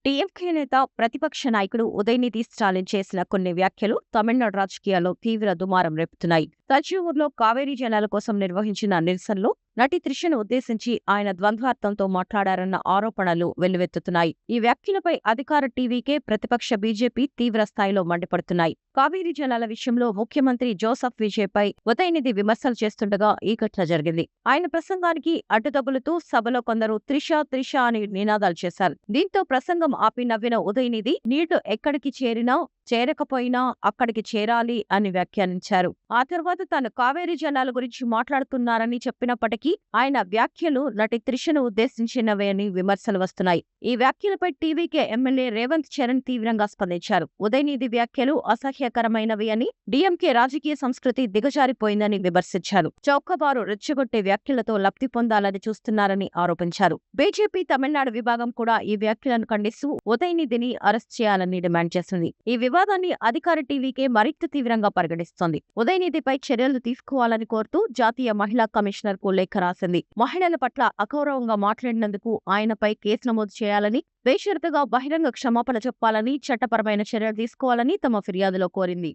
TMK నేత, ప్రతిపక్ష నాయకుడు ఉదయనిధి స్టాలిన్ చేసిన కొన్ని వ్యాఖ్యలు తమిళనాడు రాజకీయాల్లో తీవ్ర దుమారం రేపుతున్నాయి. తంజావూరులో కావేరీ జలాల కోసం నిర్వహించిన నిరసనలో నటి త్రిషను ఉద్దేశించి ఆయన ద్వంద్వార్థంతో మాట్లాడారన్న ఆరోపణలు వెల్లువెత్తుతున్నాయి. ఈ వ్యాఖ్యలపై అధికార టీవీకే, ప్రతిపక్ష బీజేపీ తీవ్ర స్థాయిలో మండిపడుతున్నాయి. కావేరీ జలాల విషయంలో ముఖ్యమంత్రి జోసెఫ్ విజయ్పై ఉదయనిధి విమర్శలు చేస్తుండగా ఈ ఘటన జరిగింది. ఆయన ప్రసంగానికి అడ్డుతగులుతూ సభలో కొందరు త్రిష త్రిష అని నినాదాలు చేశారు. దీంతో ప్రసంగం ఆపి నవ్విన ఉదయనిధి నీళ్లు ఎక్కడికి చేరినా చేరకపోయినా అక్కడికి చేరాలి అని వ్యాఖ్యానించారు. ఆ తర్వాత తాను కావేరీ జలాల గురించి మాట్లాడుతున్నారని చెప్పినప్పటికీ ఆయన వ్యాఖ్యలు నటి త్రిషను ఉద్దేశించినవే అని విమర్శలు వస్తున్నాయి. ఈ వ్యాఖ్యలపై టీవీకే ఎమ్మెల్యే రేవంత్ చరణ్ తీవ్రంగా స్పందించారు. ఉదయనిధి వ్యాఖ్యలు అసహ్యకరమైనవి అని, డీఎంకే రాజకీయ సంస్కృతి దిగజారిపోయిందని విమర్శించారు. చౌకబారు రెచ్చగొట్టే వ్యాఖ్యలతో లబ్ధి పొందాలని చూస్తున్నారని ఆరోపించారు. బీజేపీ తమిళనాడు విభాగం కూడా ఈ వ్యాఖ్యలను ఖండిస్తూ ఉదయనిధిని అరెస్ట్ చేయాలని డిమాండ్ చేసింది. ఈ వివాదాన్ని అధికార టీవీకే మరింత తీవ్రంగా పరిగణిస్తోంది. ఉదయనిధిపై చర్యలు తీసుకోవాలని కోరుతూ జాతీయ మహిళా కమిషనర్ కు లేఖ రాసింది. మహిళల పట్ల అగౌరవంగా మాట్లాడినందుకు ఆయనపై కేసు నమోదు చేయాలని, బేషరతుగా బహిరంగ క్షమాపణ చెప్పాలని, చట్టపరమైన చర్యలు తీసుకోవాలని తమ ఫిర్యాదులో కోరింది.